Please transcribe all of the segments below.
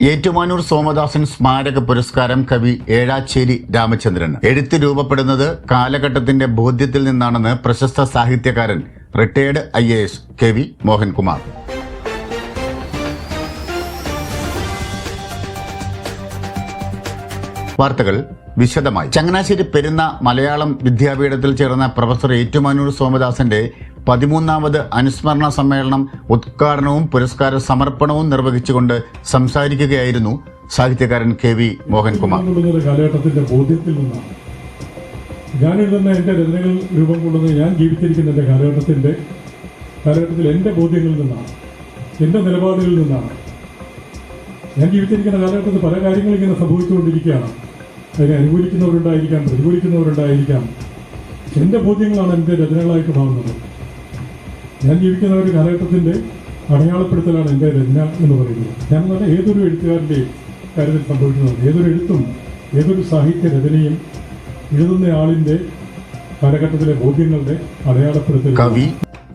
ഏറ്റുമാനൂർ സോമദാസൻ സ്മാരക പുരസ്കാരം കവി ഏഴാച്ചേരി രാമചന്ദ്രൻ. എഴുത്ത് രൂപപ്പെടുന്നത് കാലഘട്ടത്തിന്റെ ബോധ്യത്തിൽ നിന്നാണെന്ന് പ്രശസ്ത സാഹിത്യകാരൻ റിട്ടയേർഡ് IAS KV മോഹൻകുമാർ. വാർത്തകൾ വിശദമായി. ചങ്ങനാശ്ശേരി പെരുന്ന മലയാളം വിദ്യാപീഠത്തിൽ ചേർന്ന പ്രൊഫസർ ഏറ്റുമാനൂർ സോമദാസന്റെ 13ാമത് അനുസ്മരണ സമ്മേളനം ഉദ്ഘാടനവും പുരസ്കാര സമർപ്പണവും നിർവഹിച്ചുകൊണ്ട് സംസാരിക്കുകയായിരുന്നു സാഹിത്യകാരൻ KV മോഹൻകുമാർ. കാലഘട്ടത്തിന്റെ ബോധ്യത്തിൽ നിന്നാണ് ഞാനെഴുതുന്ന എന്റെ രചനകൾ രൂപം കൊള്ളുന്നത് ഞാൻ ജീവിച്ചിരിക്കുന്ന എന്റെ കാലഘട്ടത്തിൽ എന്റെ ബോധ്യങ്ങളിൽ നിന്നാണ്, എന്റെ നിലപാടുകളിൽ നിന്നാണ്. ഞാൻ ജീവിച്ചിരിക്കുന്ന കാലഘട്ടത്തിൽ പല കാര്യങ്ങളും ഇങ്ങനെ സംഭവിച്ചുകൊണ്ടിരിക്കുകയാണ്. അതിനെ അനുകൂലിക്കുന്നവരുണ്ടായിരിക്കാം, പ്രതികൂലിക്കുന്നവരുണ്ടായിരിക്കാം. എന്റെ ബോധ്യങ്ങളാണ് എന്റെ രചനകളായിട്ട് മാറുന്നത്. ഞാൻ ജീവിക്കുന്ന ഒരു കാലഘട്ടത്തിന്റെ അടയാളപ്പെടുത്തലാണ് എന്റെ രചന എന്ന് പറയുന്നത്. ഞാൻ പറഞ്ഞ ഏതൊരു എഴുത്തുകാരന്റെയും കാര്യത്തിൽ സംഭവിക്കുന്നത്, ഏതൊരു എഴുത്തും ഏതൊരു സാഹിത്യ രചനയും എഴുതുന്ന ആളിന്റെ കാലഘട്ടത്തിലെ ബോധ്യങ്ങളുടെ അടയാളപ്പെടുത്തൽ. കവി,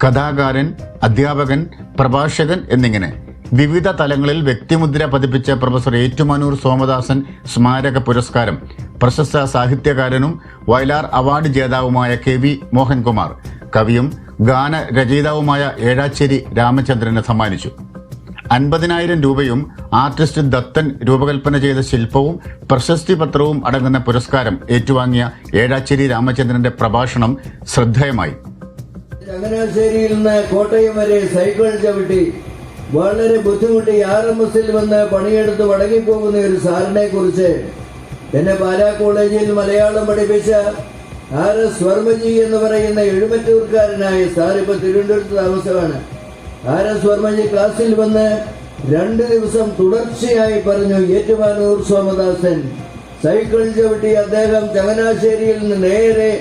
കഥാകാരൻ, അധ്യാപകൻ, പ്രഭാഷകൻ എന്നിങ്ങനെ വിവിധ തലങ്ങളിൽ വ്യക്തിമുദ്ര പതിപ്പിച്ച പ്രൊഫസർ ഏറ്റുമാനൂർ സോമദാസൻ സ്മാരക പുരസ്കാരം പ്രശസ്ത സാഹിത്യകാരനും വയലാർ അവാർഡ് ജേതാവുമായ KV മോഹൻകുമാർ കവിയും ഗാനരചയിതാവുമായ ഏഴാച്ചേരി രാമചന്ദ്രന് സമ്മാനിച്ചു. 50,000 രൂപയും ആർട്ടിസ്റ്റ് ദത്തൻ രൂപകൽപ്പന ചെയ്ത ശില്പവും പ്രശസ്തി പത്രവും അടങ്ങുന്ന പുരസ്കാരം ഏറ്റുവാങ്ങിയ ഏഴാച്ചേരി രാമചന്ദ്രന്റെ പ്രഭാഷണം ശ്രദ്ധേയമായി. ചങ്ങനാശ്ശേരിയിൽ നിന്ന് കോട്ടയം വരെ സൈക്കിൾ ചവിട്ടി വളരെ ബുദ്ധിമുട്ടി RMSൽ വന്ന് പണിയെടുത്ത് മടങ്ങിപ്പോകുന്ന ഒരു സാറിനെ കുറിച്ച് എന്നെ പാലാ കോളേജിൽ മലയാളം പഠിപ്പിച്ച RS വർമ്മജി എന്ന് പറയുന്ന എഴുമറ്റൂർക്കാരനായ സാർ ഇപ്പൊ തിരുവനന്തപുരത്ത് താമസമാണ്. RS വർമ്മജി ക്ലാസ്സിൽ വന്ന് 2 ദിവസം തുടർച്ചയായി പറഞ്ഞു, ഏറ്റുമാനൂർ സോമദാസൻ സൈക്കിൾ ചവിട്ടി അദ്ദേഹം ചങ്ങനാശ്ശേരിയിൽ നിന്ന് നേരെ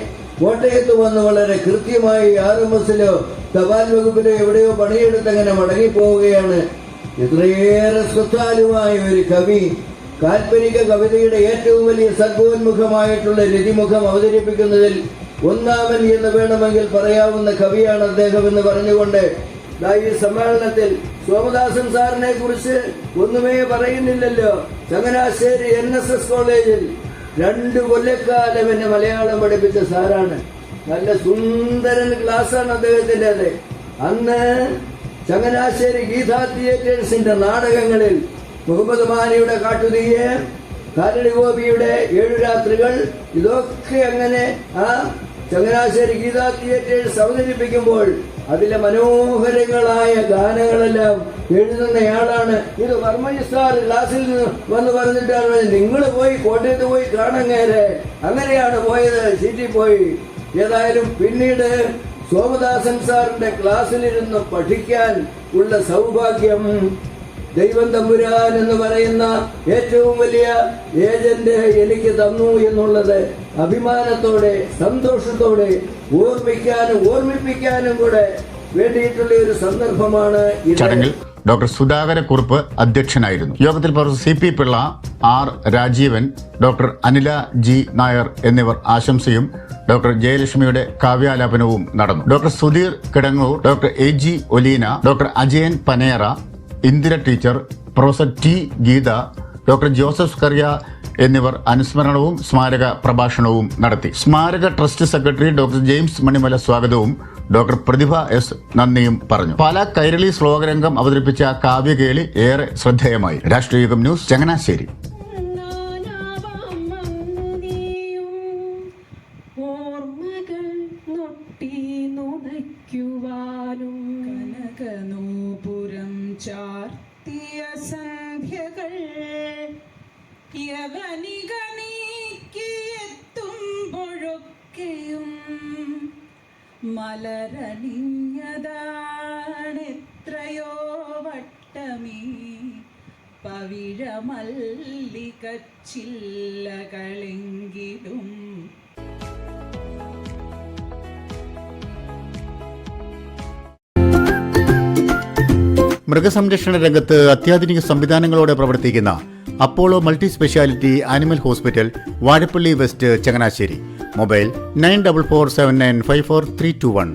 കോട്ടയത്ത് വന്ന് വളരെ കൃത്യമായി RMSലോ തപാൽ വകുപ്പിലോ എവിടെയോ പണിയെടുത്ത് അങ്ങനെ മടങ്ങിപ്പോവുകയാണ്. ഇത്രയേറെ ശ്രദ്ധാലുവായ ഒരു കവി കാൽപ്പനിക കവിതയുടെ ഏറ്റവും വലിയ സർഗോന്മുഖമായിട്ടുള്ള രതിമുഖം അവതരിപ്പിക്കുന്നതിൽ ഒന്നാമൻ എന്ന് വേണമെങ്കിൽ പറയാവുന്ന കവിയാണ് അദ്ദേഹം എന്ന് പറഞ്ഞുകൊണ്ട് ഈ സമ്മേളനത്തിൽ സോമദാസൻ സാറിനെ കുറിച്ച് ഒന്നുമേ പറയുന്നില്ലല്ലോ. ചങ്ങനാശ്ശേരി NSS കോളേജിൽ 2 കൊല്ലക്കാലം എന്നെ മലയാളം പഠിപ്പിച്ച സാറാണ്. നല്ല സുന്ദരൻ ക്ലാസ്സാണ് അദ്ദേഹത്തിൻ്റെത്. അന്ന് ചങ്ങനാശ്ശേരി ഗീതാ തിയേറ്റേഴ്സിന്റെ നാടകങ്ങളിൽ മുഹമ്മദ് മാനിയുടെ കാട്ടുതീയെ, കാലടി ഗോപിയുടെ 7 രാത്രികൾ, ഇതൊക്കെ അങ്ങനെ ആ ചങ്ങനാശ്ശേരി ഗീതാ തിയേറ്റേഴ്സ് അവതരിപ്പിക്കുമ്പോൾ അതിലെ മനോഹരങ്ങളായ ഗാനങ്ങളെല്ലാം എഴുതുന്നയാളാണ്. ഇത് വർമ്മജി സാർ ക്ലാസ്സിൽ നിന്ന് വന്ന് പറഞ്ഞിട്ടാണ്, നിങ്ങൾ പോയി കോട്ടയത്ത് പോയി കാണങ്ങേരെ. അങ്ങനെയാണ് പോയത്, സീറ്റിൽ പോയി. ഏതായാലും പിന്നീട് സോമദാസൻ സാറിന്റെ ക്ലാസ്സിലിരുന്ന് പഠിക്കാൻ ഉള്ള സൗഭാഗ്യം ദൈവം തമ്പുരാൻ എന്ന് പറയുന്ന ഏറ്റവും വലിയ ഏജന്റ് എനിക്ക് തന്നു എന്നുള്ളത് അഭിമാനത്തോടെ സന്തോഷത്തോടെ ഓർമ്മിപ്പിക്കാനും കൂടെ വേണ്ടിയിട്ടുള്ള ഒരു സന്ദർഭമാണ്. ചടങ്ങിൽ ഡോക്ടർ സുധാകരക്കുറുപ്പ് അധ്യക്ഷനായിരുന്നു. യോഗത്തിൽ professor CP Pillai, R Rajeevan, doctor Anila G Nair എന്നിവർ ആശംസയും ഡോക്ടർ ജയലക്ഷ്മിയുടെ കാവ്യാലാപനവും നടന്നു. Doctor Sudheer Kidangoor, doctor AG Oleena, doctor Ajayan Panera, Indira teacher, professor T Geetha, doctor Joseph Kariya എന്നിവർ അനുസ്മരണവും സ്മാരക പ്രഭാഷണവും നടത്തി. സ്മാരക trust secretary doctor James Manimala സ്വാഗതവും ഡോക്ടർ പ്രതിഭ S നന്ദിയും പറഞ്ഞു. പാലാ കൈരളി ശ്ലോകരംഗം അവതരിപ്പിച്ച കാവ്യകേളി ഏറെ ശ്രദ്ധേയമായി. രാഷ്ട്രീയ ന്യൂസ്, ചങ്ങനാശ്ശേരി. ചാർത്തിയ സന്ധ്യകൾ യവനികനീക്കിയെത്തുമ്പോഴൊക്കെയും മലരണിഞ്ഞതാണെത്രയോ വട്ടമീ പവിഴമല്ലികച്ചില്ലകളെങ്കിലും മൃഗസംരക്ഷണ രംഗത്ത് അത്യാധുനിക സംവിധാനങ്ങളോടെ പ്രവർത്തിക്കുന്ന Apollo multi speciality animal hospital, Vazhappally west, Changanassery. Mobile 9447954321.